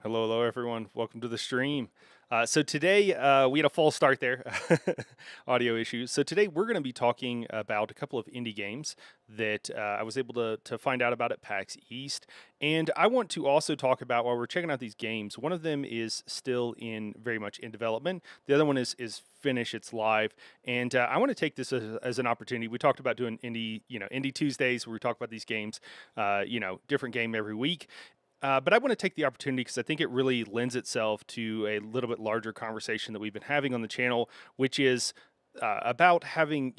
Hello, hello, everyone. Welcome to the stream. So today we had a false start there, audio issues. So today we're going to be talking about a couple of indie games that I was able to find out about at PAX East, and I want to also talk about while we're checking out these games. One of them is still in very much in development. The other one is finished. It's live, and I want to take this as an opportunity. We talked about doing indie Tuesdays where we talk about these games, different game every week. But I want to take the opportunity because I think it really lends itself to a little bit larger conversation that we've been having on the channel, which is about having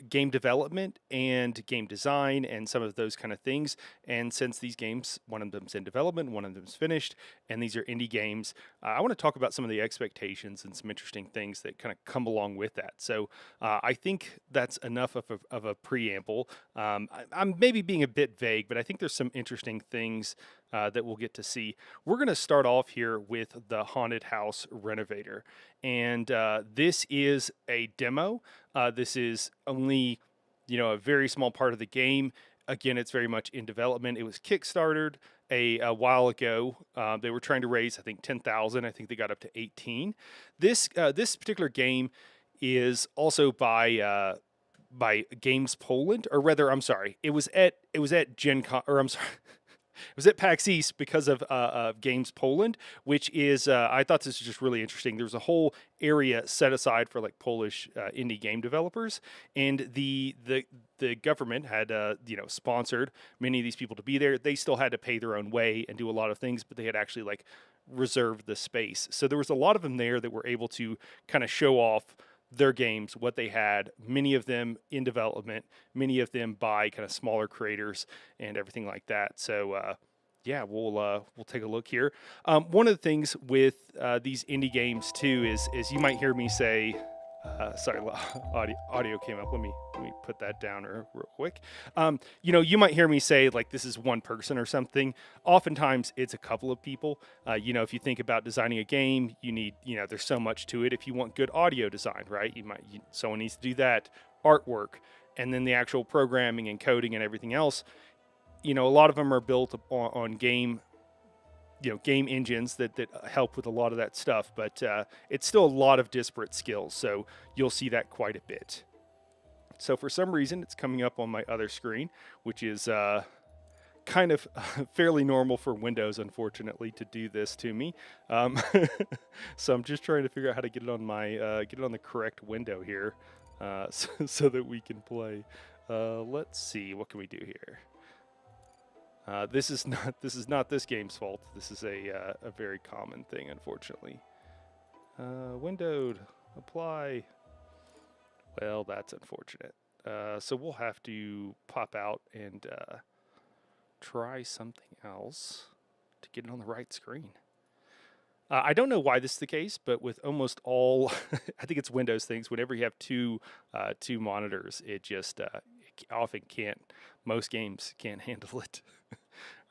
game development and game design and some of those kind of things. And since these games, one of them's in development, one of them's finished, and these are indie games, I want to talk about some of the expectations and some interesting things that kind of come along with that. So I think that's enough of a preamble. I'm maybe being a bit vague, but I think there's some interesting things that we'll get to see. We're going to start off here with the Haunted House Renovator. And this is a demo. This is only, a very small part of the game. Again, it's very much in development. It was kickstarted a while ago. They were trying to raise, I think, 10,000. I think they got up to 18. This particular game is also by Games Poland, or rather, I'm sorry, it was at Gen Con, or I'm sorry. It was at PAX East because of Games Poland, which is I thought this was just really interesting. There was a whole area set aside for like Polish indie game developers, and the government had sponsored many of these people to be there. They still had to pay their own way and do a lot of things, but they had actually like reserved the space. So there was a lot of them there that were able to kind of show off their games, what they had, many of them in development, many of them by kind of smaller creators and everything like that. So yeah, we'll take a look here. One of the things with these indie games too is you might hear me say, sorry, audio came up. Let me put that down real quick. You might hear me say like this is one person or something. Oftentimes it's a couple of people. If you think about designing a game, you need there's so much to it. If you want good audio design, right? Someone needs to do that, artwork, and then the actual programming and coding and everything else. A lot of them are built on game engines that help with a lot of that stuff, but it's still a lot of disparate skills, so you'll see that quite a bit. So for some reason it's coming up on my other screen, which is kind of fairly normal for Windows, unfortunately, to do this to me. So I'm just trying to figure out how to get it on the correct window here, so that we can play. Let's see, what can we do here? This is not this game's fault. This is a very common thing, unfortunately. Windowed, apply. Well, that's unfortunate. So we'll have to pop out and try something else to get it on the right screen. I don't know why this is the case, but with almost all, I think it's Windows things. Whenever you have two monitors, it just often can't. Most games can't handle it.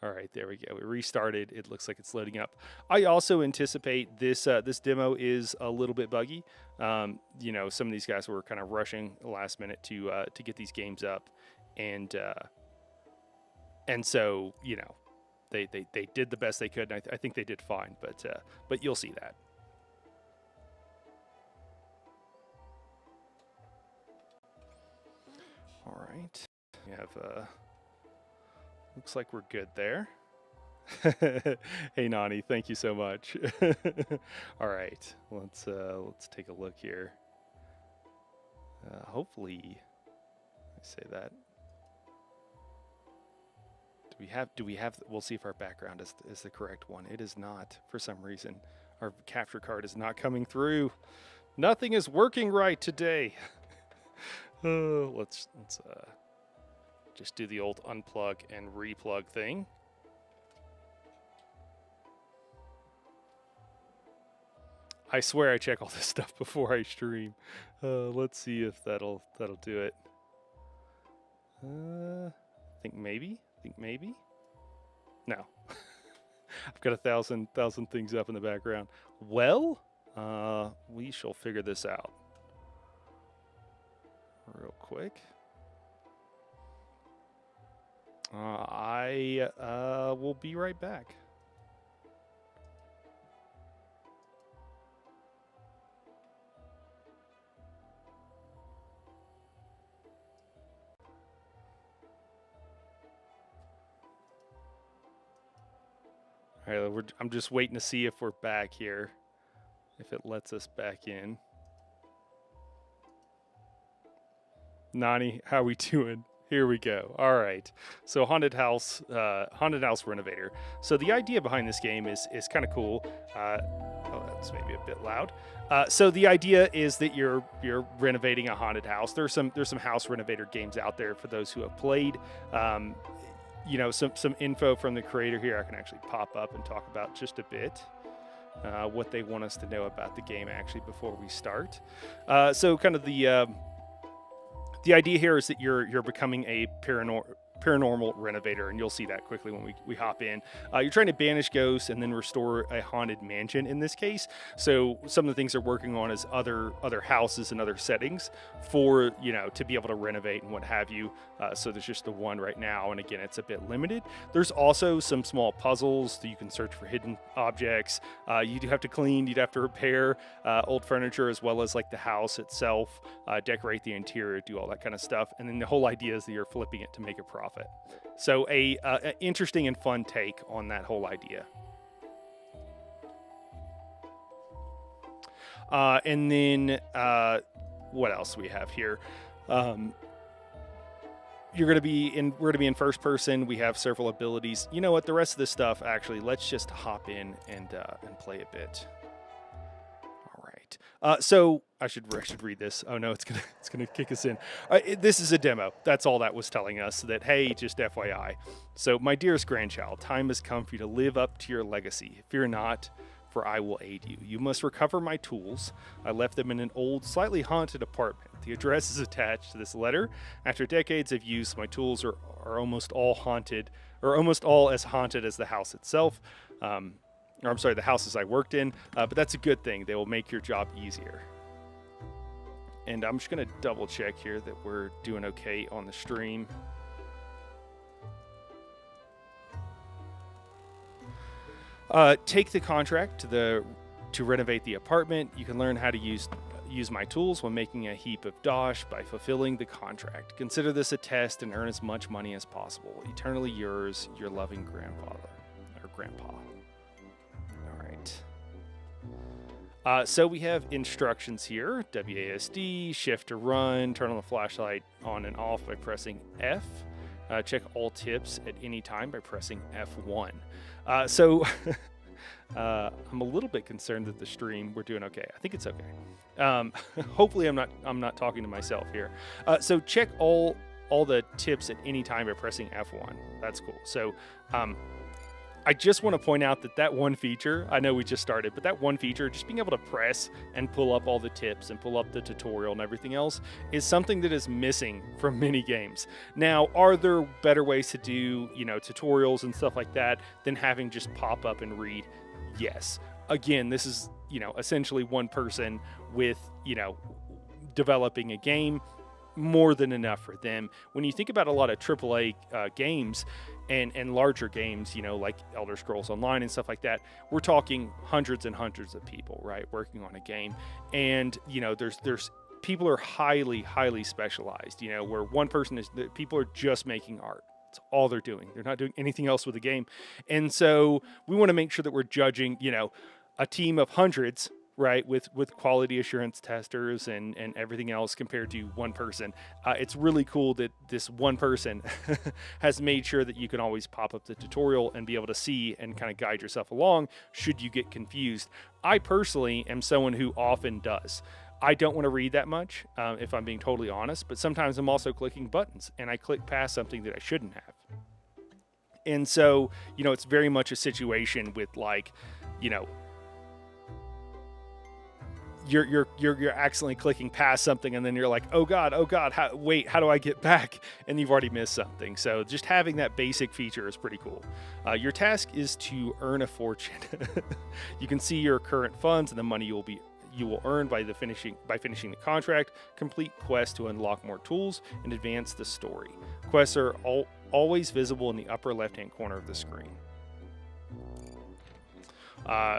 All right, there we go. We restarted. It looks like it's loading up. I also anticipate this demo is a little bit buggy. Some of these guys were kind of rushing last minute to get these games up, and so they did the best they could, and I think they did fine. But you'll see that. All right, we have looks like we're good there. Hey Nani, thank you so much. All right, let's take a look here. Hopefully, I say that. Do we have? We'll see if our background is the correct one. It is not for some reason. Our capture card is not coming through. Nothing is working right today. Let's just do the old unplug and replug thing. I swear I check all this stuff before I stream. Let's see if that'll do it. I think maybe. No. I've got 1,000 things up in the background. Well, we shall figure this out real quick. I will be right back. All right, I'm just waiting to see if we're back here, if it lets us back in. Nani, how we doing? Here we go. All right. So haunted house renovator. So the idea behind this game is kind of cool. Oh, that's maybe a bit loud. So the idea is that you're renovating a haunted house. There's some house renovator games out there for those who have played. You know, some info from the creator here. I can actually pop up and talk about just a bit. What they want us to know about the game actually before we start. So kind of the idea here is that you're becoming a paranormal renovator, and you'll see that quickly when we hop in. You're trying to banish ghosts and then restore a haunted mansion in this case. So some of the things they're working on is other houses and other settings for, you know, to be able to renovate and what have you. So there's just the one right now, and again, it's a bit limited. There's also some small puzzles that you can search for hidden objects. You do have to clean, you'd have to repair old furniture, as well as like the house itself, decorate the interior, do all that kind of stuff. And then the whole idea is that you're flipping it to make a profit. So a interesting and fun take on that whole idea. And then what else we have here? We're going to be in first person. We have several abilities. You know what? The rest of this stuff, actually, let's just hop in and play a bit. All right. So I should read this. Oh no, it's gonna kick us in. This is a demo. That's all that was telling us. That, hey, just FYI. So, my dearest grandchild, time has come for you to live up to your legacy. Fear not, for I will aid you. You must recover my tools. I left them in an old, slightly haunted apartment. The address is attached to this letter. After decades of use, my tools are almost all haunted, or almost all as haunted as the house itself. Or I'm sorry, the houses I worked in. But that's a good thing. They will make your job easier. And I'm just going to double check here that we're doing okay on the stream. Take the contract to renovate the apartment. You can learn how to use my tools when making a heap of dosh by fulfilling the contract. Consider this a test and earn as much money as possible. Eternally yours, your loving grandfather or grandpa. All right. So we have instructions here. WASD, shift to run, turn on the flashlight on and off by pressing F. Check all tips at any time by pressing F1. So I'm a little bit concerned that the stream, we're doing okay. I think it's okay. Hopefully I'm not talking to myself here. So check all the tips at any time by pressing F1. That's cool. So I just want to point out that one feature, I know we just started, but that one feature, just being able to press and pull up all the tips and pull up the tutorial and everything else, is something that is missing from many games. Now, are there better ways to do, you know, tutorials and stuff like that than having just pop up and read? Yes. Again, this is, you know, essentially one person with, you know, developing a game. More than enough for them. When you think about a lot of AAA games and larger games, you know, like Elder Scrolls Online and stuff like that, we're talking hundreds and hundreds of people, right, working on a game. And, you know, there's people are highly specialized, you know, where one person is, people are just making art. That's all they're doing. They're not doing anything else with the game. And so we want to make sure that we're judging, you know, a team of hundreds, right, with quality assurance testers and everything else compared to one person. It's really cool that this one person has made sure that you can always pop up the tutorial and be able to see and kind of guide yourself along should you get confused. I personally am someone who often does. I don't want to read that much, if I'm being totally honest, but sometimes I'm also clicking buttons and I click past something that I shouldn't have. And so, you know, it's very much a situation with, like, you know, you're accidentally clicking past something, and then you're like, oh god, how do I get back? And you've already missed something. So just having that basic feature is pretty cool. Your task is to earn a fortune. You can see your current funds and the money you will earn by finishing the contract. Complete quests to unlock more tools and advance the story. Quests are always visible in the upper left-hand corner of the screen.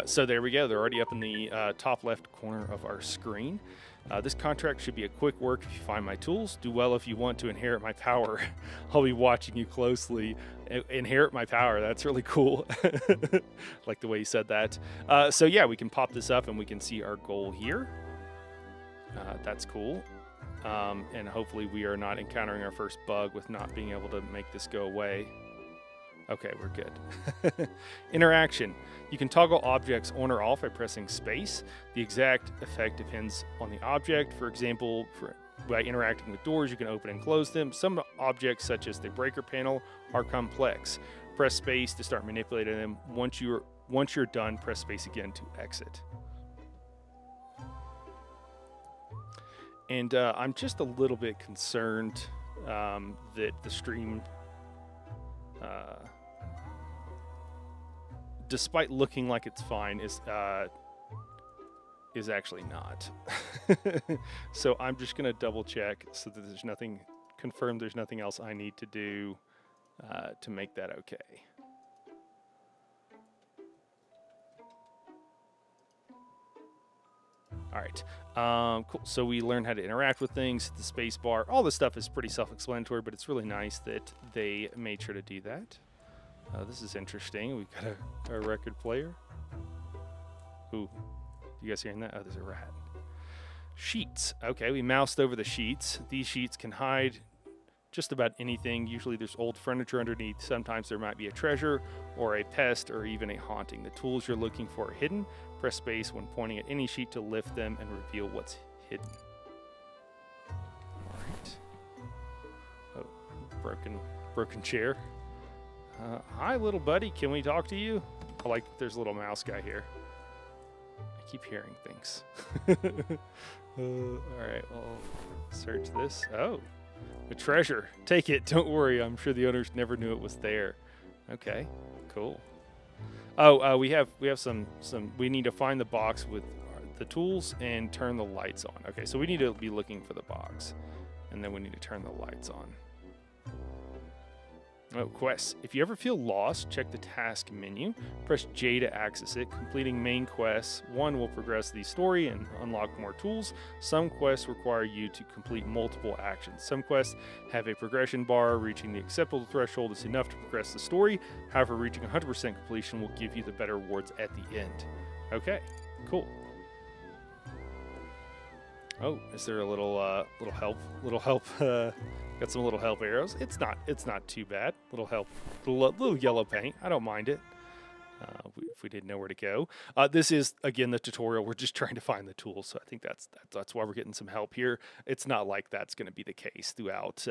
So there we go. They're already up in the top left corner of our screen. This contract should be a quick work if you find my tools. Do well if you want to inherit my power. I'll be watching you closely. Inherit my power. That's really cool. Like the way you said that. So yeah, we can pop this up and we can see our goal here. That's cool. And hopefully we are not encountering our first bug with not being able to make this go away. Okay, we're good. Interaction. You can toggle objects on or off by pressing space. The exact effect depends on the object. For example, by interacting with doors, you can open and close them. Some objects, such as the breaker panel, are complex. Press space to start manipulating them. Once you're done, press space again to exit. And I'm just a little bit concerned that the stream, despite looking like it's fine, is actually not. So I'm just going to double check so that there's nothing, confirm there's nothing else I need to do to make that okay. All right, cool. So we learned how to interact with things, the space bar. All this stuff is pretty self-explanatory, but it's really nice that they made sure to do that. This is interesting. We've got a record player. Ooh, you guys hearing that? Oh, there's a rat. Sheets. Okay, we moused over the sheets. These sheets can hide just about anything. Usually there's old furniture underneath. Sometimes there might be a treasure or a pest or even a haunting. The tools you're looking for are hidden. Press space when pointing at any sheet to lift them and reveal what's hidden. All right. Oh, broken chair. Hi, little buddy. Can we talk to you? I like that there's a little mouse guy here. I keep hearing things. All right, well, search this. Oh, a treasure. Take it. Don't worry. I'm sure the owners never knew it was there. Okay, cool. Oh, we have some. We need to find the box with the tools and turn the lights on. Okay, so we need to be looking for the box, and then we need to turn the lights on. Oh, quests. If you ever feel lost, check the task menu. Press J to access it. Completing main quests, one will progress the story and unlock more tools. Some quests require you to complete multiple actions. Some quests have a progression bar. Reaching the acceptable threshold is enough to progress the story. However, reaching 100% completion will give you the better rewards at the end. Okay, cool. Oh, is there a little help? Got some little help arrows. It's not too bad. Little help, little yellow paint. I don't mind it. If we didn't know where to go, this is again the tutorial. We're just trying to find the tools, so I think that's why we're getting some help here. It's not like that's going to be the case throughout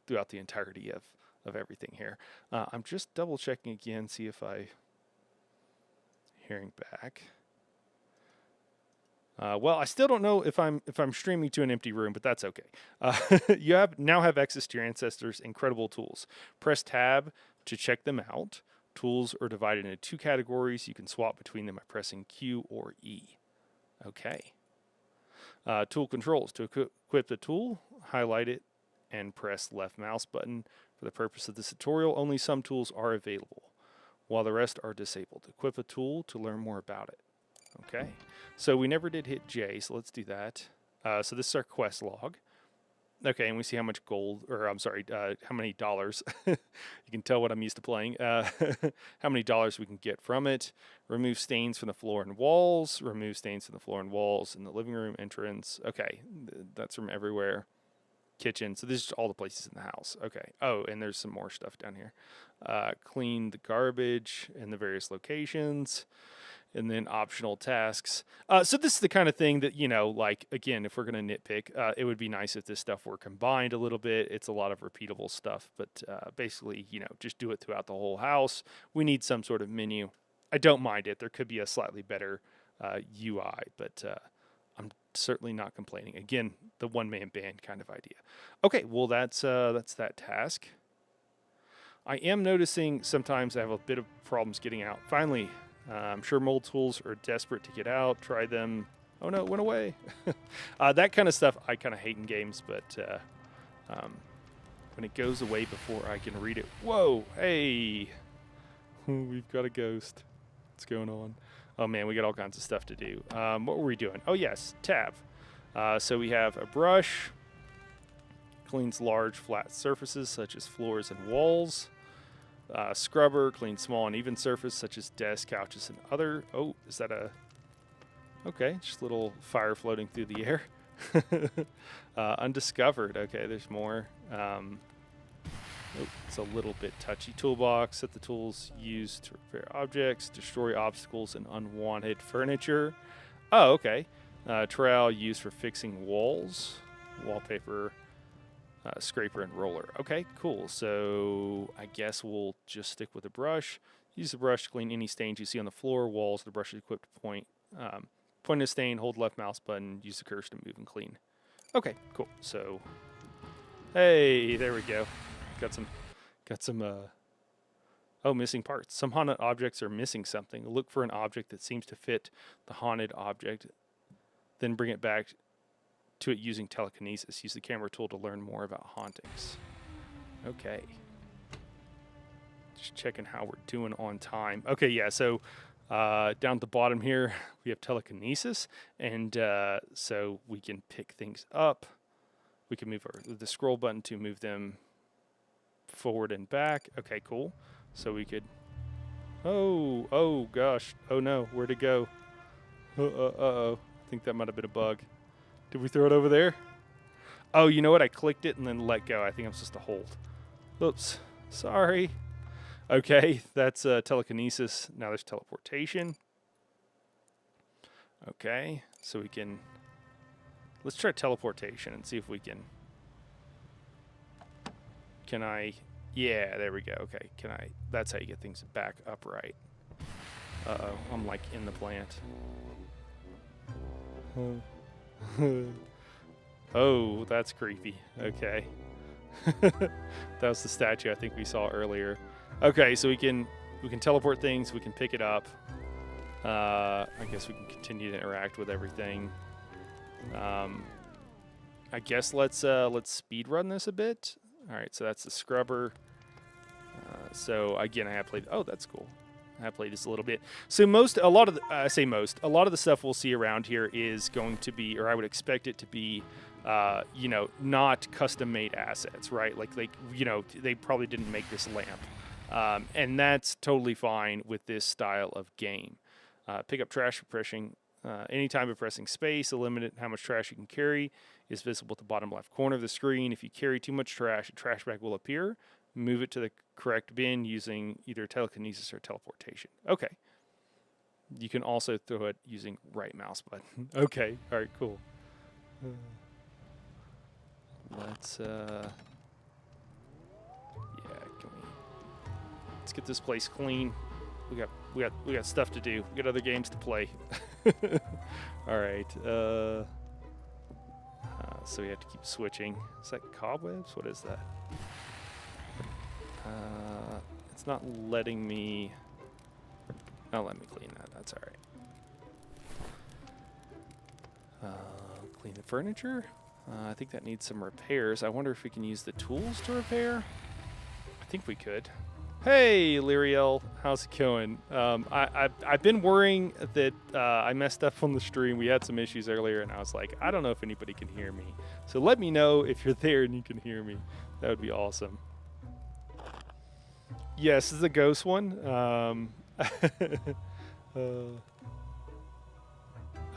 the entirety of everything here. I'm just double checking again, see if I hearing back. Well, I still don't know if I'm streaming to an empty room, but that's okay. You now have access to your ancestors' incredible tools. Press Tab to check them out. Tools are divided into two categories. You can swap between them by pressing Q or E. Okay. Tool controls. To equip the tool, highlight it and press left mouse button. For the purpose of this tutorial, only some tools are available, while the rest are disabled. Equip a tool to learn more about it. Okay, so we never did hit J, so let's do that. So this is our quest log. Okay, and we see how much gold, or I'm sorry, how many dollars. You can tell what I'm used to playing. How many dollars we can get from it. Remove stains from the floor and walls. Remove stains from the floor and walls in the living room entrance. Okay, that's from everywhere. Kitchen, so this is all the places in the house. Okay, oh, and there's some more stuff down here. Clean the garbage in the various locations. And then optional tasks. So this is the kind of thing that, like, again, if we're going to nitpick, it would be nice if this stuff were combined a little bit. It's a lot of repeatable stuff, but basically, just do it throughout the whole house. We need some sort of menu. I don't mind it. There could be a slightly better UI, but I'm certainly not complaining. Again, the one-man band kind of idea. Okay, well, that's that task. I am noticing sometimes I have a bit of problems getting out. Finally, I'm sure mold tools are desperate to get out. Try them. Oh no, it went away. That kind of stuff I kind of hate in games, but when it goes away before I can read it. Whoa, hey. We've got a ghost. What's going on? Oh man, we got all kinds of stuff to do. What were we doing? Oh yes, tab. So we have a brush, cleans large flat surfaces such as floors and walls. Scrubber, cleans small and even surface such as desks, couches, and other. Oh, is that a... Okay, just a little fire floating through the air. Undiscovered. Okay, there's more. It's a little bit touchy. Toolbox, set the tools used to repair objects, destroy obstacles and unwanted furniture. Oh, okay. Trowel used for fixing walls. Wallpaper, scraper, and roller. Okay, cool. So I guess we'll just stick with the brush. Use the brush to clean any stains you see on the floor, walls. The brush is equipped to point a stain, hold left mouse button, use the cursor to move and clean. Okay, cool. So, hey, there we go. Got some, oh, missing parts. Some haunted objects are missing something. Look for an object that seems to fit the haunted object, then bring it back to it using telekinesis. Use the camera tool to learn more about hauntings. Okay. Just checking how we're doing on time. Okay, yeah, so down at the bottom here, we have telekinesis, and so we can pick things up. We can move the scroll button to move them forward and back. Okay, cool. So we could... Oh gosh. Oh no, where'd it go? Uh-oh. I think that might have been a bug. Did we throw it over there? Oh, you know what? I clicked it and then let go. I think I'm supposed to hold. Oops. Sorry. Okay, that's telekinesis. Now there's teleportation. Okay, so we can... Let's try teleportation and see if we can... Can I... Yeah, there we go. Okay, can I... That's how you get things back upright. Uh-oh, I'm like in the plant. Oh, that's creepy. Okay. That was the statue I think we saw earlier. Okay, so we can teleport things, we can pick it up. I guess we can continue to interact with everything. I guess let's speed run this a bit. All right, so that's the scrubber. So again, I have played. Oh, that's cool. I have played this a little bit. So a lot of the stuff we'll see around here is going to be, or I would expect it to be, not custom-made assets, right? Like they probably didn't make this lamp, and that's totally fine with this style of game. Pick up trash for pressing. Anytime by pressing space, a limit how much trash you can carry is visible at the bottom left corner of the screen. If you carry too much trash, a trash bag will appear. Move it to the correct bin using either telekinesis or teleportation. Okay. You can also throw it using right mouse button. Okay. All right, cool. Let's let's get this place clean. We got stuff to do. We got other games to play. All right. So we have to keep switching. Is that cobwebs? What is that? It's not letting me... Oh, let me clean that. That's all right. Clean the furniture. I think that needs some repairs. I wonder if we can use the tools to repair. I think we could. Hey, Lyriel, how's it going? I've been worrying that I messed up on the stream. We had some issues earlier, and I was like, I don't know if anybody can hear me. So let me know if you're there and you can hear me. That would be awesome. Yes, this is a ghost one.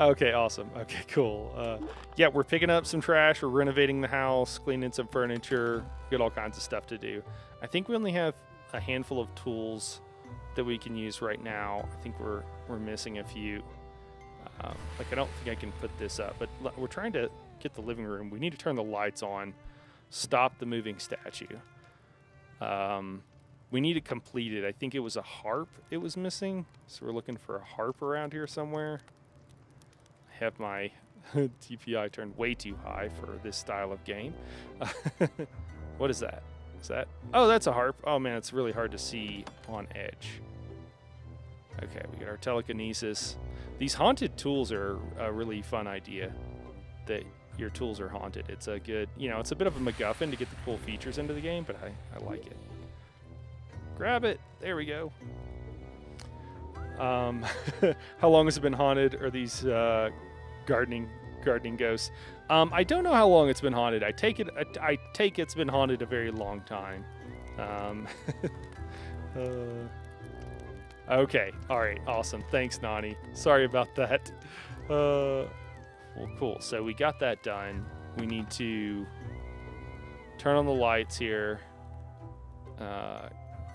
Okay, awesome. Okay, cool. Yeah, we're picking up some trash. We're renovating the house, cleaning some furniture. We got all kinds of stuff to do. I think we only have a handful of tools that we can use right now. I think we're missing a few. Like I don't think I can put this up, but we're trying to get the living room. We need to turn the lights on, stop the moving statue. We need to complete it. I think it was a harp it was missing, so we're looking for a harp around here somewhere. I have my DPI turned way too high for this style of game. What is that? Is that? Oh, that's a harp. Oh man, it's really hard to see on edge. Okay, we got our telekinesis. These haunted tools are a really fun idea, that your tools are haunted. It's a good, it's a bit of a MacGuffin to get the cool features into the game, but I like it. Grab it. There we go. How long has it been haunted? Are these gardening gardening ghosts. I don't know how long it's been haunted. I take it's been haunted a very long time. Okay, all right, awesome. Thanks, Nani. Sorry about that. Well, cool. So we got that done. We need to turn on the lights here,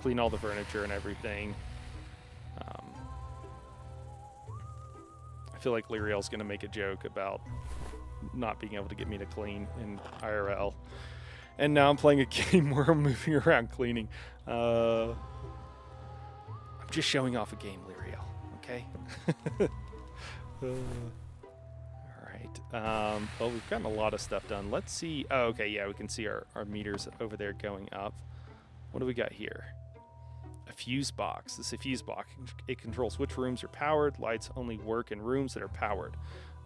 clean all the furniture and everything. I feel like Lyriel's going to make a joke about not being able to get me to clean in IRL. And now I'm playing a game where I'm moving around cleaning. I'm just showing off a game, Lyriel, okay? Alright. Well, we've gotten a lot of stuff done. Let's see. Oh, okay, yeah, we can see our meters over there going up. What do we got here? A fuse box. This is a fuse box. It controls which rooms are powered. Lights only work in rooms that are powered.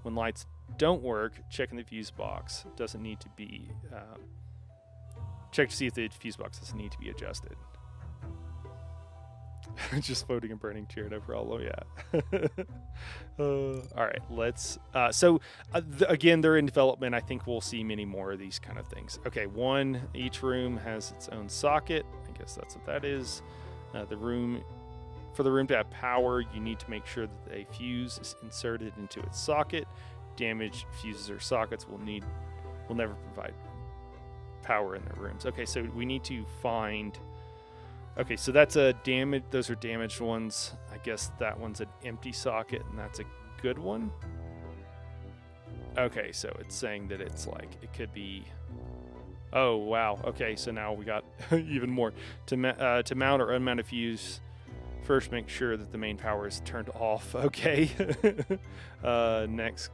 When lights don't work, check in the fuse box. It doesn't need to be... check to see if the fuse box doesn't need to be adjusted. Just floating a burning chair, no problem. Yeah. All right, let's. Again, they're in development. I think we'll see many more of these kind of things. Okay, each room has its own socket. I guess that's what that is. For the room to have power, you need to make sure that a fuse is inserted into its socket. Damaged fuses or sockets will never provide power in their rooms. Okay, so we need to find. Okay, so that's a damage. Those are damaged ones. I guess that one's an empty socket, and that's a good one. Okay, so it's saying that it's like it could be. Oh wow. Okay, so now we got even more to mount or unmount a fuse. First, make sure that the main power is turned off. Okay. Next,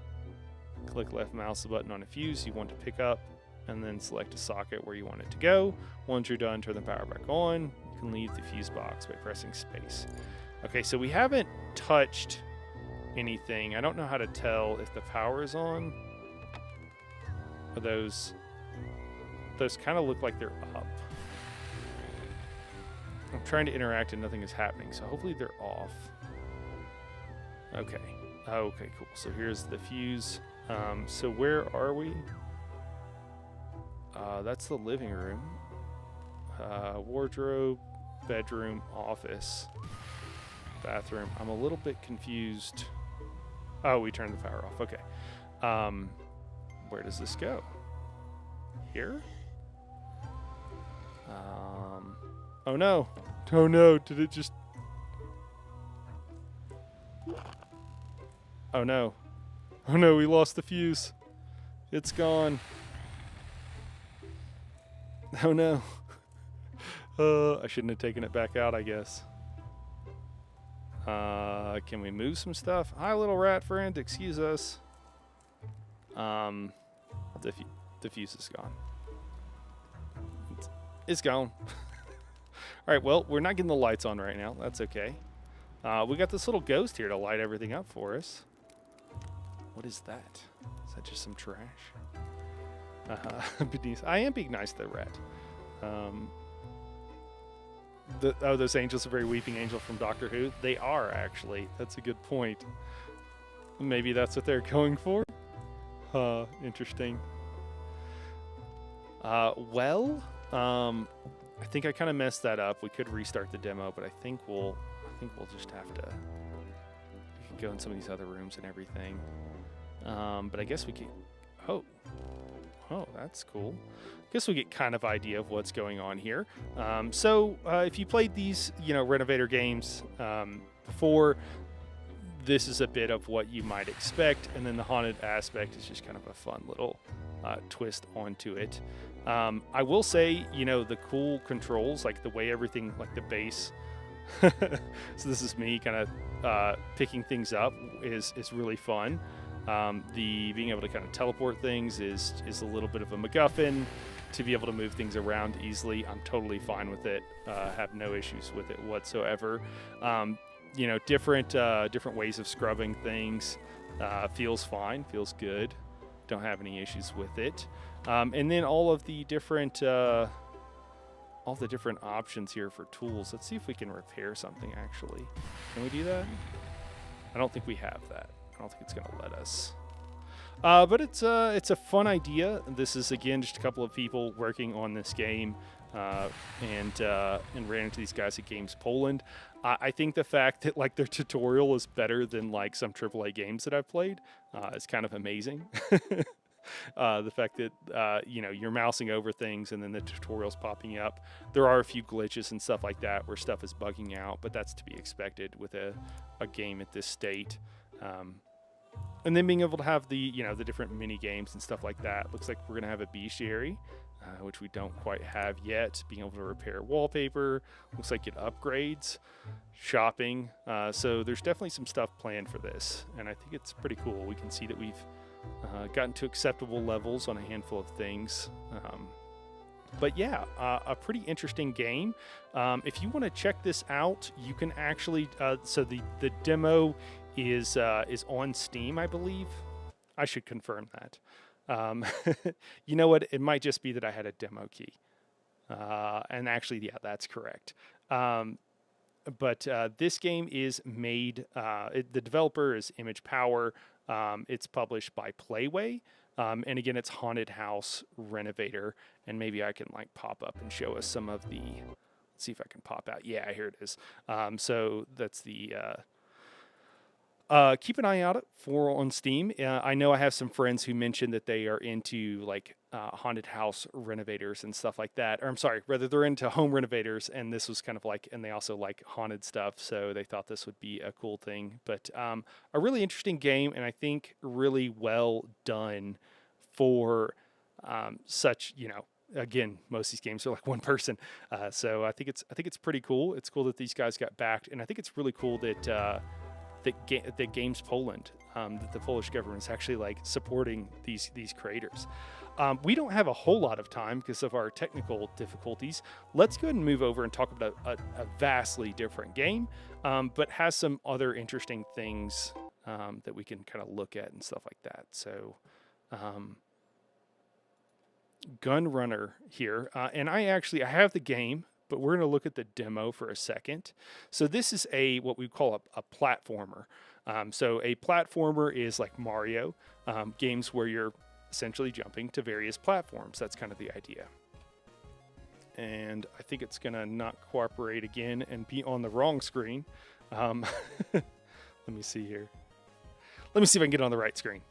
click left mouse button on a fuse you want to pick up, and then select a socket where you want it to go. Once you're done, turn the power back on. You can leave the fuse box by pressing space. Okay, so we haven't touched anything. I don't know how to tell if the power is on. Are those kind of look like they're up. I'm trying to interact and nothing is happening, so hopefully they're off. Okay. Okay, cool. So here's the fuse. So where are we? That's the living room. Wardrobe, bedroom, office, bathroom. I'm a little bit confused. Oh, we turned the power off. Okay. Where does this go? Here? Oh no. Oh no, did it just... Oh no. Oh no, we lost the fuse. It's gone. Oh no. I shouldn't have taken it back out, I guess. Can we move some stuff? Hi, little rat friend. Excuse us. The fuse is gone. It's gone. All right, well, we're not getting the lights on right now. That's okay. We got this little ghost here to light everything up for us. What is that? Is that just some trash? I am being nice to the rat. Those angels are very weeping angel from Doctor Who. They are, actually. That's a good point. Maybe that's what they're going for? Interesting. I think I kind of messed that up. We could restart the demo, but I think we'll just have to. We can go in some of these other rooms and everything. But I guess we can. Oh, that's cool. I guess we get kind of idea of what's going on here. If you played these, Renovator games before, this is a bit of what you might expect, and then the haunted aspect is just kind of a fun little twist onto it. I will say, the cool controls, like the way everything, like the base. So this is me kind of picking things up is really fun. The being able to kind of teleport things is a little bit of a MacGuffin. To be able to move things around easily, I'm totally fine with it. Have no issues with it whatsoever. Different ways of scrubbing things feels fine, feels good. Don't have any issues with it. And then all the different options here for tools. Let's see if we can repair something. Actually, can we do that? I don't think we have that. I don't think it's going to let us. But it's a fun idea. This is again just a couple of people working on this game, uh, and ran into these guys at Games Poland. I think the fact that like their tutorial is better than like some AAA games that I've played is kind of amazing. The fact that you're mousing over things and then the tutorial's popping up. There are a few glitches and stuff like that where stuff is bugging out, but that's to be expected with a game at this state. Um, and then being able to have the different mini games and stuff like that. Looks like we're gonna have a bestiary, which we don't quite have yet. Being able to repair wallpaper. Looks like it upgrades. Shopping. So there's definitely some stuff planned for this, and I think it's pretty cool. We can see that we've gotten to acceptable levels on a handful of things. But yeah, a pretty interesting game. If you want to check this out, you can actually. So the demo is on Steam, I believe. I should confirm that. You know what? It might just be that I had a demo key. And actually, yeah, that's correct. But this game is made. The developer is Image Power. It's published by Playway. And again, it's Haunted House Renovator. And maybe I can like pop up and show us some of the. Let's see if I can pop out. Yeah, here it is. So that's the. Keep an eye out for on Steam. I know I have some friends who mentioned that they are into like haunted house renovators and stuff like that. Or I'm sorry, rather they're into home renovators, and this was kind of like, and they also like haunted stuff, so they thought this would be a cool thing. But a really interesting game, and I think really well done for such again, most of these games are like one person, so I think it's pretty cool. It's cool that these guys got backed, and I think it's really cool that that Games Poland, that the Polish government is actually like supporting these creators. We don't have a whole lot of time because of our technical difficulties. Let's go ahead and move over and talk about a vastly different game, but has some other interesting things that we can kind of look at and stuff like that. So, Gun Runner here, and I have the game, but we're going to look at the demo for a second. So this is what we call a platformer. So a platformer is like Mario, games where you're essentially jumping to various platforms. That's kind of the idea. And I think it's going to not cooperate again and be on the wrong screen. Let me see here. Let me see if I can get it on the right screen.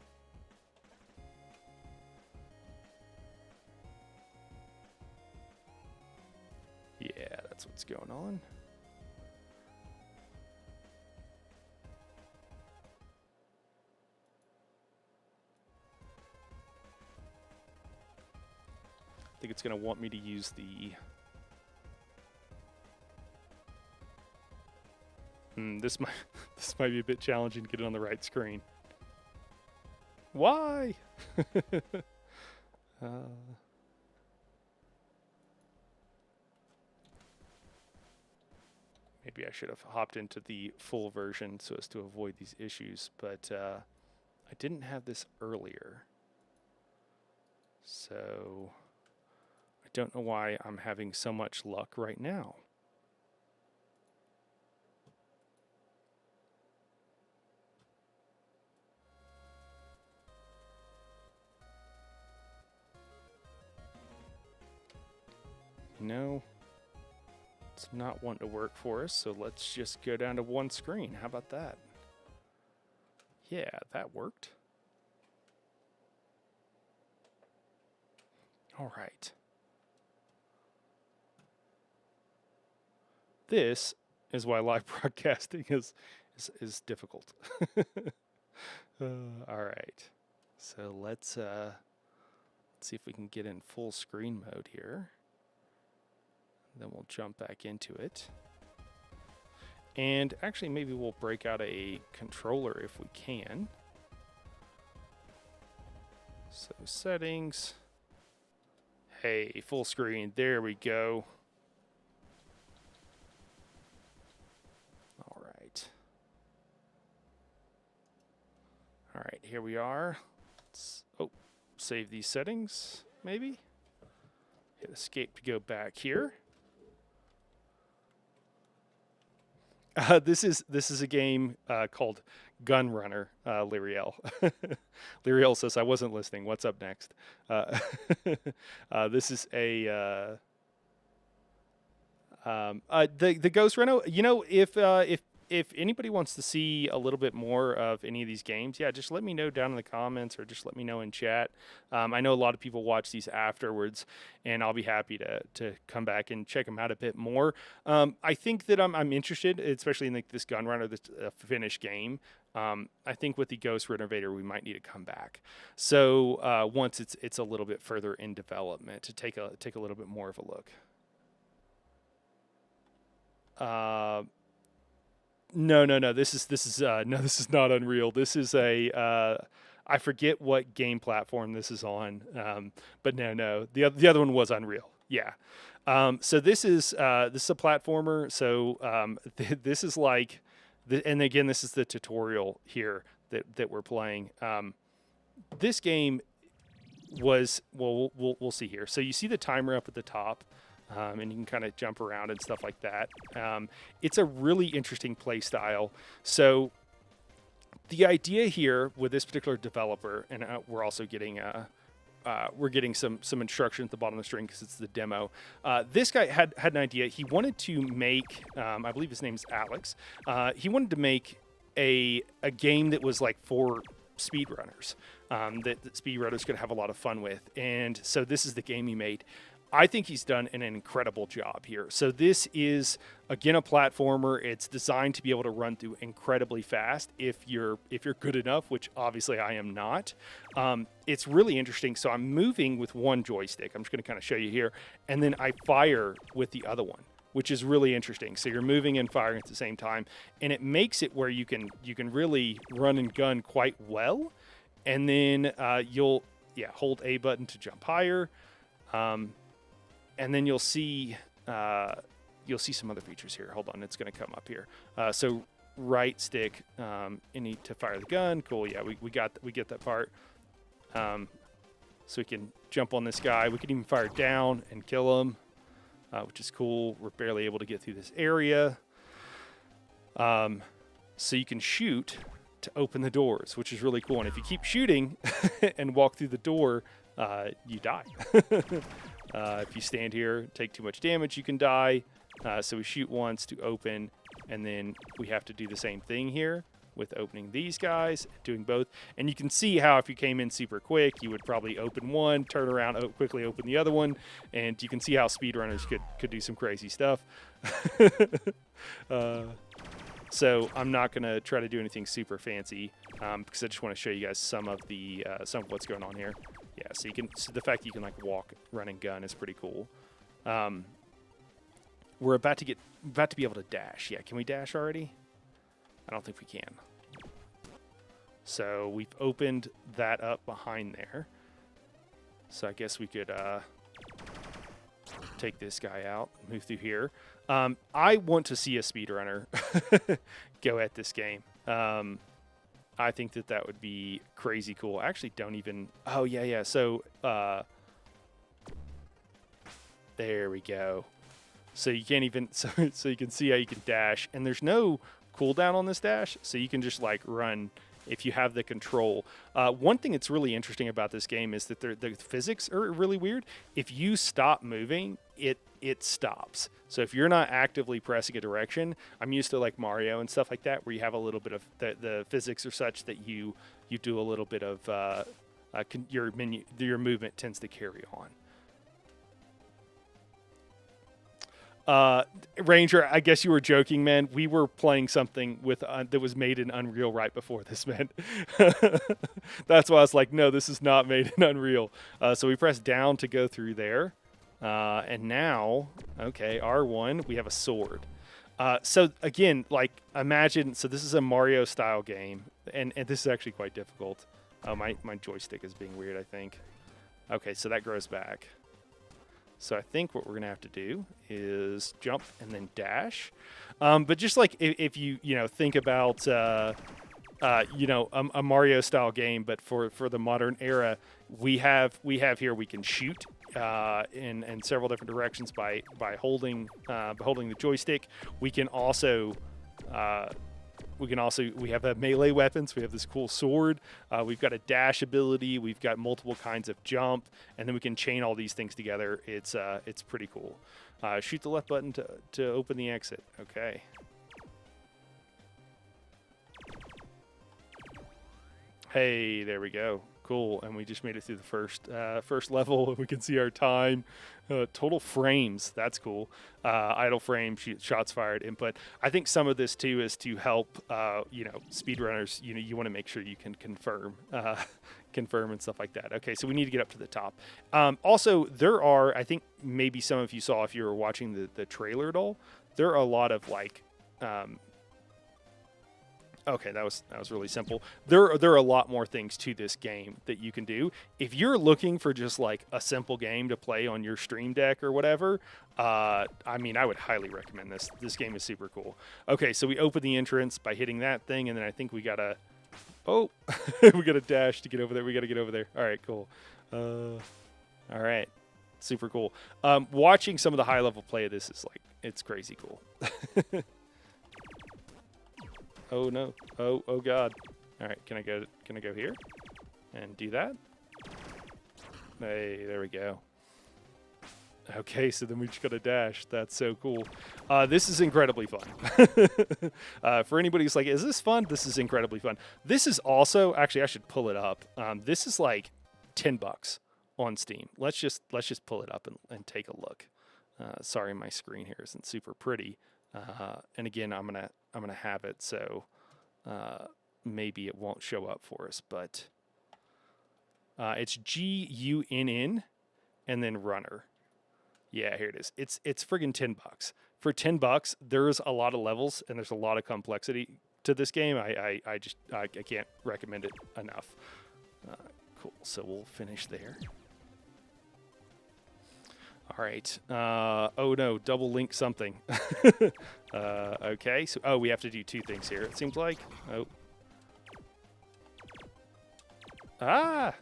Yeah, that's what's going on. I think it's going to want me to use the... this might be a bit challenging to get it on the right screen. Why? Maybe I should have hopped into the full version so as to avoid these issues, but I didn't have this earlier. So I don't know why I'm having so much luck right now. No. It's not wanting to work for us, so let's just go down to one screen. How about that? Yeah, that worked. All right. This is why live broadcasting is difficult. All right. So let's see if we can get in full screen mode here. Then we'll jump back into it. And actually, maybe we'll break out a controller if we can. So settings. Hey, full screen. There we go. All right. All right, here we are. Let's, save these settings, maybe. Hit escape to go back here. This is a game called Gun Runner, Lyriel. Lyriel says, I wasn't listening. What's up next? Uh, this is the Ghost Reno. If anybody wants to see a little bit more of any of these games, yeah, just let me know down in the comments or just let me know in chat. I know a lot of people watch these afterwards, and I'll be happy to come back and check them out a bit more. I think that I'm interested, especially in this Gun Runner, this finished game. I think with the Ghost Renovator, we might need to come back. So once it's a little bit further in development, to take a little bit more of a look. No. This is no. This is not Unreal. This is I forget what game platform this is on. But no. The other one was Unreal. Yeah. So this is a platformer. So this is like, and again, this is the tutorial here that we're playing. This game was, well, we'll see here. So you see the timer up at the top. And you can kind of jump around and stuff like that. It's a really interesting play style. So the idea here with this particular developer, and we're also getting some instruction at the bottom of the string because it's the demo. This guy had an idea. He wanted to make, I believe his name's Alex. He wanted to make a game that was like for speedrunners, that speedrunners could have a lot of fun with. And so this is the game he made. I think he's done an incredible job here. So this is, again, a platformer. It's designed to be able to run through incredibly fast if you're good enough, which obviously I am not. It's really interesting. So I'm moving with one joystick. I'm just going to kind of show you here. And then I fire with the other one, which is really interesting. So you're moving and firing at the same time. And it makes it where you can really run and gun quite well. And then you'll hold A button to jump higher. And then you'll see some other features here. Hold on, it's going to come up here. So right stick, to fire the gun. Cool, yeah, we get that part. So we can jump on this guy. We can even fire down and kill him, which is cool. We're barely able to get through this area. So you can shoot to open the doors, which is really cool. And if you keep shooting and walk through the door, you die. If you stand here, take too much damage, you can die. So we shoot once to open, and then we have to do the same thing here with opening these guys, doing both. And you can see how if you came in super quick, you would probably open one, turn around, quickly open the other one, and you can see how speedrunners could do some crazy stuff. So I'm not going to try to do anything super fancy because I just want to show you guys some of what's going on here. Yeah, so the fact that you can like walk, run, and gun is pretty cool. We're about to be able to dash. Yeah, can we dash already? I don't think we can. So we've opened that up behind there. So I guess we could take this guy out, move through here. I want to see a speedrunner go at this game. I think that would be crazy cool. I actually don't even... Oh, yeah. So, there we go. So you can't even... So you can see how you can dash. And there's no cooldown on this dash, so you can just, like, run if you have the control. One thing that's really interesting about this game is that the physics are really weird. If you stop moving, it stops. So if you're not actively pressing a direction, I'm used to like Mario and stuff like that, where you have a little bit of the physics are such that you do a little bit of your movement tends to carry on. Ranger, I guess you were joking, man. We were playing something with that was made in Unreal right before this, man. That's why I was like, no, this is not made in Unreal. So we press down to go through there. And now, okay, R1, we have a sword. So again, like imagine, so this is a Mario style game, and this is actually quite difficult. Oh, my joystick is being weird, I think. Okay, so that grows back. So I think what we're going to have to do is jump and then dash. But just like if you think about, a Mario style game, but for the modern era, we have here, we can shoot in several different directions by holding the joystick. We can also We have melee weapons. We have this cool sword. We've got a dash ability. We've got multiple kinds of jump, and then we can chain all these things together. It's pretty cool. Shoot the left button to open the exit. Okay. Hey, there we go. Cool, and we just made it through the first level, and we can see our time. Total frames, that's cool. Idle frame, shots fired, input. I think some of this too is to help, speedrunners. You want to make sure you can confirm and stuff like that. Okay, so we need to get up to the top. Also, there are, I think maybe some of you saw if you were watching the trailer at all, there are a lot of like. Okay, that was really simple. There are a lot more things to this game that you can do. If you're looking for just like a simple game to play on your Stream Deck or whatever, I would highly recommend this. This game is super cool. Okay, so we open the entrance by hitting that thing, and then I think we gotta, we gotta dash to get over there. We gotta get over there. All right, cool. All right, super cool. Watching some of the high level play of this is like, it's crazy cool. Oh no! Oh God! All right, can I go here, and do that? Hey, there we go. Okay, so then we just got to dash. That's so cool. This is incredibly fun. For anybody who's like, "Is this fun?" This is incredibly fun. This is also actually I should pull it up. This is like $10 on Steam. Let's just pull it up and take a look. Sorry, my screen here isn't super pretty. And again, I'm gonna have it so maybe it won't show up for us, but it's GUNN and then runner. Yeah, here it is. It's friggin' $10. For $10, there's a lot of levels and there's a lot of complexity to this game. I can't recommend it enough. Cool. So we'll finish there. All right. Oh no, double link something. Okay. So, we have to do two things here. It seems like. Oh. Ah.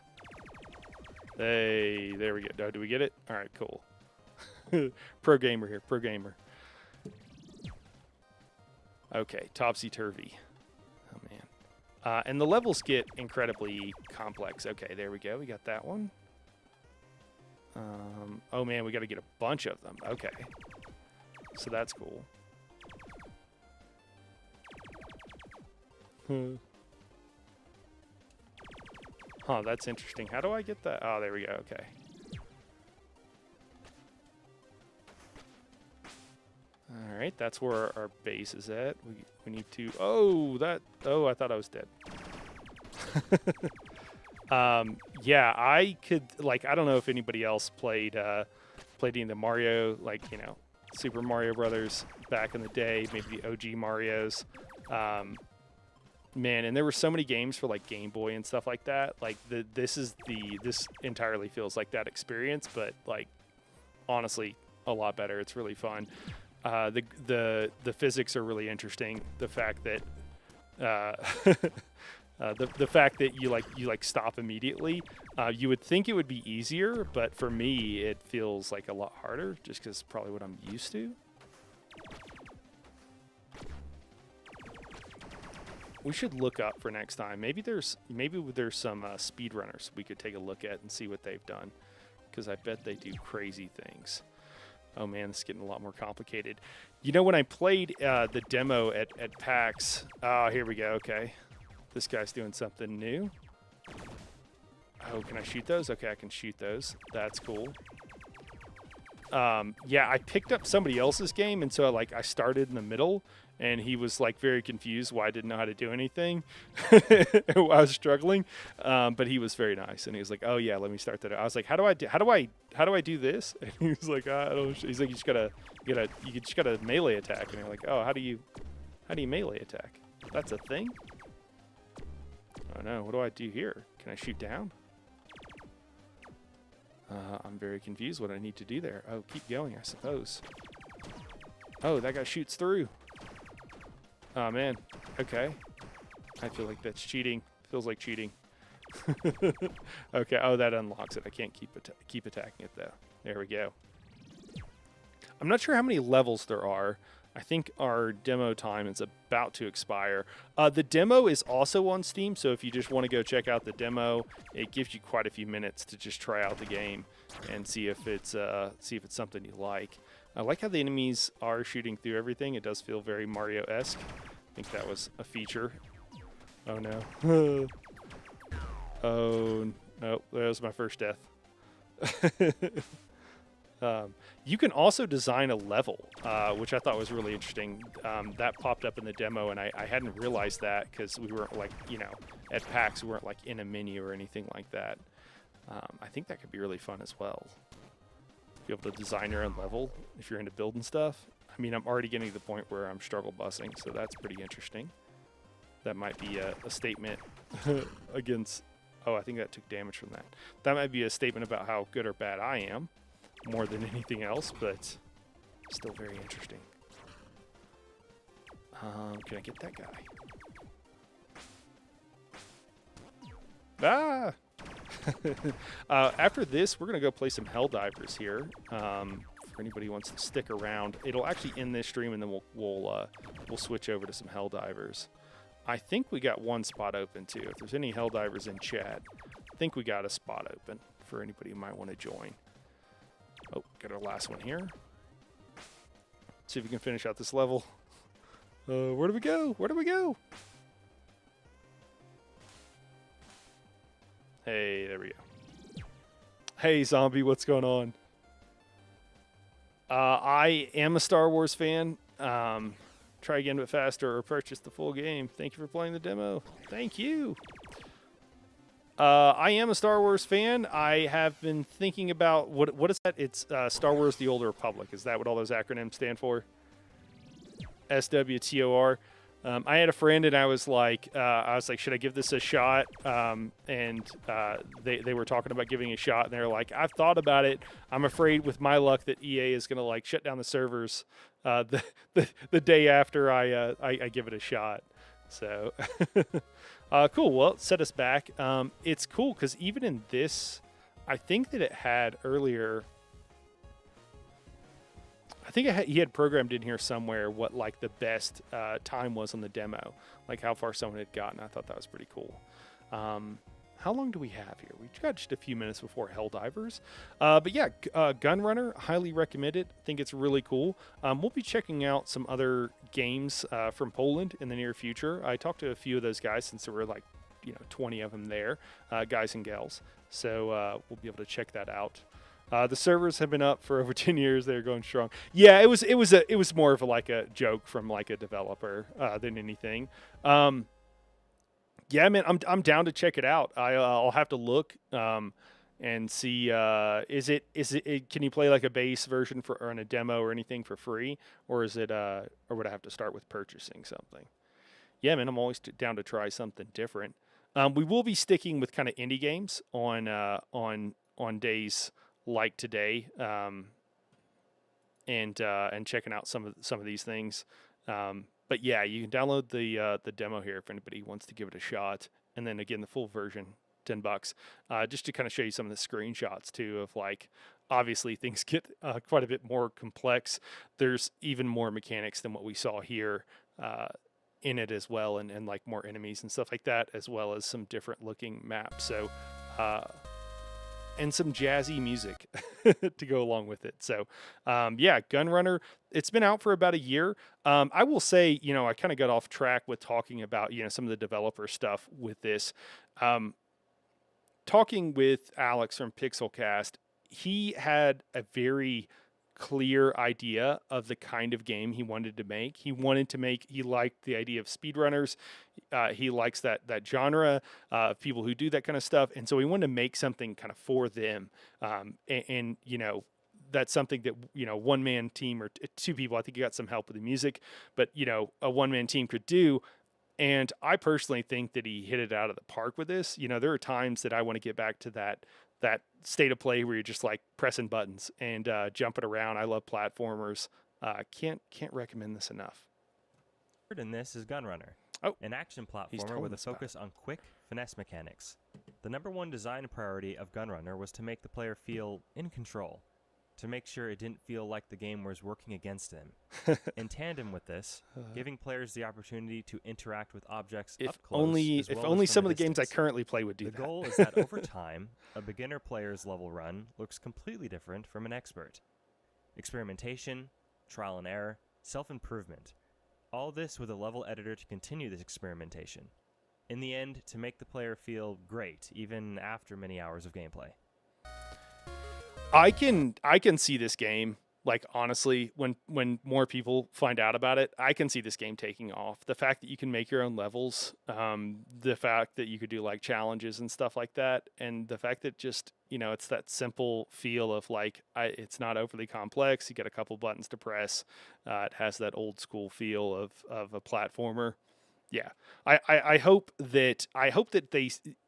Hey, there we go. Oh, do we get it? All right, cool. Pro gamer here. Pro gamer. Okay, topsy-turvy. Oh man. And the levels get incredibly complex. Okay, there we go. We got that one. Oh man, we got to get a bunch of them. Okay. So that's cool. Huh, that's interesting. How do I get that? Oh, there we go. Okay. All right, that's where our base is at. We need to... Oh, I thought I was dead. Yeah, I could, like, I don't know if anybody else played any of the Mario, like, Super Mario Brothers back in the day, maybe the OG Marios. Man, and there were so many games for like Game Boy and stuff like that. Like this entirely feels like that experience, but like honestly, a lot better. It's really fun. The physics are really interesting. The fact that the fact that you stop immediately, you would think it would be easier, but for me it feels like a lot harder just because probably what I'm used to. We should look up for next time. Maybe there's some speedrunners we could take a look at and see what they've done, because I bet they do crazy things. Oh man, this is getting a lot more complicated. When I played the demo at PAX, here we go. Okay, this guy's doing something new. Oh, can I shoot those? Okay, I can shoot those. That's cool. Yeah, I picked up somebody else's game, and so I started in the middle, and he was like very confused why I didn't know how to do anything. I was struggling, but he was very nice, and he was like, "Oh yeah, let me start that." I was like, "How do I do this?" And he was like, "I don't." He's like, "You just gotta melee attack," and you're like, "Oh, how do you melee attack? That's a thing." Oh no, what do I do here? Can I shoot down? I'm very confused what I need to do there. Oh, keep going, I suppose. Oh, that guy shoots through. Oh, man. Okay. I feel like that's cheating. Feels like cheating. Okay. Oh, that unlocks it. I can't keep attacking it, though. There we go. I'm not sure how many levels there are. I think our demo time is about to expire. The demo is also on Steam, so if you just want to go check out the demo, it gives you quite a few minutes to just try out the game and see if it's something you like. I like how the enemies are shooting through everything. It does feel very Mario-esque. I think that was a feature. Oh no. Oh no, that was my first death. You can also design a level, which I thought was really interesting. That popped up in the demo, and I hadn't realized that because we weren't like, at PAX, we weren't like in a menu or anything like that. I think that could be really fun as well. Be able to design your own level if you're into building stuff. I mean, I'm already getting to the point where I'm struggle busing, so that's pretty interesting. That might be a statement against... Oh, I think that took damage from that. That might be a statement about how good or bad I am, more than anything else, but still very interesting. Can I get that guy? Ah! After this, we're going to go play some Helldivers here. For anybody who wants to stick around, it'll actually end this stream, and then we'll switch over to some Helldivers. I think we got one spot open, too. If there's any Helldivers in chat, I think we got a spot open for anybody who might want to join. Oh, got our last one here. See if we can finish out this level. Where do we go? Where do we go? Hey, there we go. Hey, zombie, what's going on? I am a Star Wars fan. Try again but faster or purchase the full game. Thank you for playing the demo. Thank you. I am a Star Wars fan. I have been thinking about what is that? It's Star Wars: The Old Republic. Is that what all those acronyms stand for? SWTOR. I had a friend, and I was like, should I give this a shot? And they were talking about giving it a shot, and they were like, I've thought about it. I'm afraid with my luck that EA is going to like shut down the servers the day after I give it a shot. So cool. Well, set us back. It's cool because even in this, I think that it had earlier. I think he had programmed in here somewhere what like the best time was on the demo, like how far someone had gotten. I thought that was pretty cool. How long do we have here? We've got just a few minutes before Helldivers. But yeah, Gunn Runner, highly recommend it. I think it's really cool. We'll be checking out some other games from Poland in the near future. I talked to a few of those guys since there were like 20 of them there, guys and gals. So we'll be able to check that out. The servers have been up for over 10 years. They're going strong. Yeah, it was more of like a joke from like a developer than anything. Yeah, man, I'm down to check it out. I'll have to look and see. Is it? Can you play like a base version or in a demo or anything for free, or is it? Or would I have to start with purchasing something? Yeah, man, I'm always down to try something different. We will be sticking with kind of indie games on days like today, and checking out some of these things. But yeah, you can download the demo here if anybody wants to give it a shot, and then again the full version, $10, just to kind of show you some of the screenshots too of like. Obviously, things get quite a bit more complex. There's even more mechanics than what we saw here in it as well, and like more enemies and stuff like that, as well as some different looking maps. So. And some jazzy music to go along with it. So, yeah, Gunn Runner, it's been out for about a year. I will say, I kind of got off track with talking about, some of the developer stuff with this. Talking with Alex from Pixelcast, he had a very clear idea of the kind of game he wanted to make. He liked the idea of speedrunners. He likes that genre of people who do that kind of stuff. And so he wanted to make something kind of for them. And that's something that, one-man team or two people, I think he got some help with the music, but, a one-man team could do. And I personally think that he hit it out of the park with this. There are times that I want to get back to that state of play where you're just like pressing buttons and jumping around. I love platformers. Can't recommend this enough. In this is Gunn Runner, an action platformer with a focus on quick finesse mechanics. The number one design priority of Gunn Runner was to make the player feel in control. to make sure it didn't feel like the game was working against them. In tandem with this, giving players the opportunity to interact with objects up close if only some of the games I currently play would do that. The goal is that over time, a beginner player's level run looks completely different from an expert. Experimentation, trial and error, self-improvement. All this with a level editor to continue this experimentation. In the end, to make the player feel great, even after many hours of gameplay. I can see this game, like, honestly, when more people find out about it, I can see this game taking off. The fact that you can make your own levels, the fact that you could do like challenges and stuff like that, and the fact that just, it's that simple feel of like, it's not overly complex. You get a couple buttons to press. It has that old school feel of a platformer. Yeah, I hope that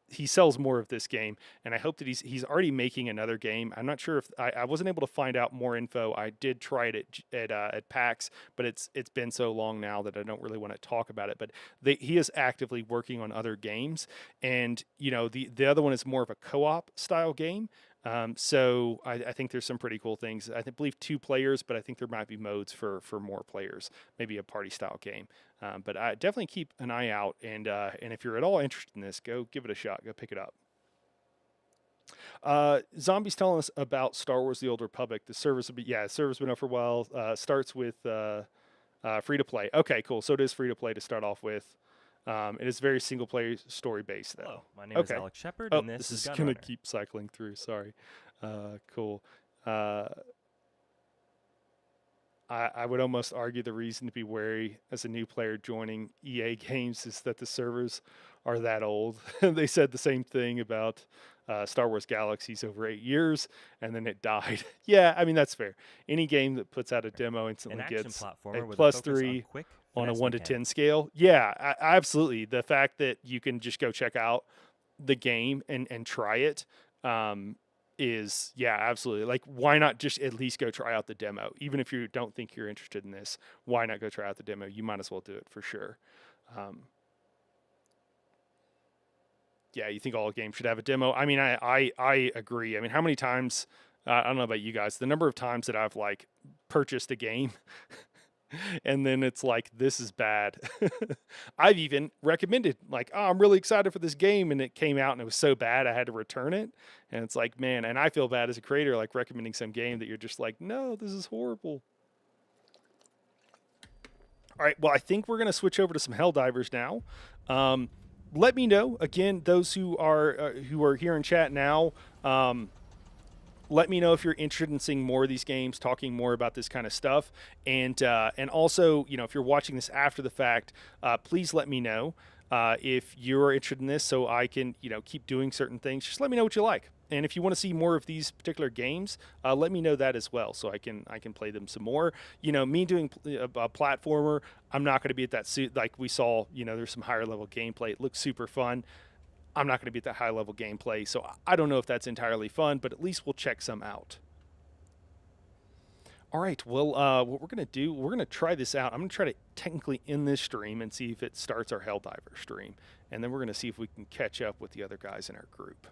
he sells more of this game, and I hope that he's already making another game. I'm not sure if I wasn't able to find out more info. I did try it at PAX, but it's been so long now that I don't really want to talk about it. But he is actively working on other games, and the other one is more of a co-op style game. So I think there's some pretty cool things. I believe 2 players, but I think there might be modes for more players, maybe a party style game. But I definitely keep an eye out, and if you're at all interested in this, go give it a shot. Go pick it up. Zombies telling us about Star Wars: The Old Republic. The service the server's been up for a while. Starts with free to play. Okay, cool. So it is free to play to start off with. It is very single player story based though. Hello, my name is Alex Shepard, and this is going to keep cycling through. Sorry. Cool. I would almost argue the reason to be wary as a new player joining EA games is that the servers are that old. They said the same thing about Star Wars Galaxies over 8 years, and then it died. Yeah, I mean, that's fair. Any game that puts out a demo instantly gets a +3 on a 1 to 10 scale. Yeah, absolutely. The fact that you can just go check out the game and try it is, absolutely. Like, why not just at least go try out the demo? Even if you don't think you're interested in this, why not go try out the demo? You might as well do it for sure. You think all games should have a demo? I mean, I agree. I mean, how many times, I don't know about you guys, the number of times that I've like purchased a game and then it's like, this is bad. I've even recommended, like, oh, I'm really excited for this game, and it came out and it was so bad I had to return it. And it's like, man, and I feel bad as a creator, like recommending some game that you're just like, no, this is horrible. All right, well, I think we're going to switch over to some Helldivers now. Let me know, again, those who are here in chat now, let me know if you're interested in seeing more of these games, talking more about this kind of stuff. And also, if you're watching this after the fact, please let me know if you're interested in this so I can, keep doing certain things. Just let me know what you like. And if you want to see more of these particular games, let me know that as well so I can play them some more. Me doing a platformer, I'm not going to be at that suit like we saw, there's some higher level gameplay. It looks super fun. I'm not going to be at that high level gameplay, so I don't know if that's entirely fun, but at least we'll check some out. All right, well, what we're going to do, we're going to try this out. I'm going to try to technically end this stream and see if it starts our Helldiver stream, and then we're going to see if we can catch up with the other guys in our group.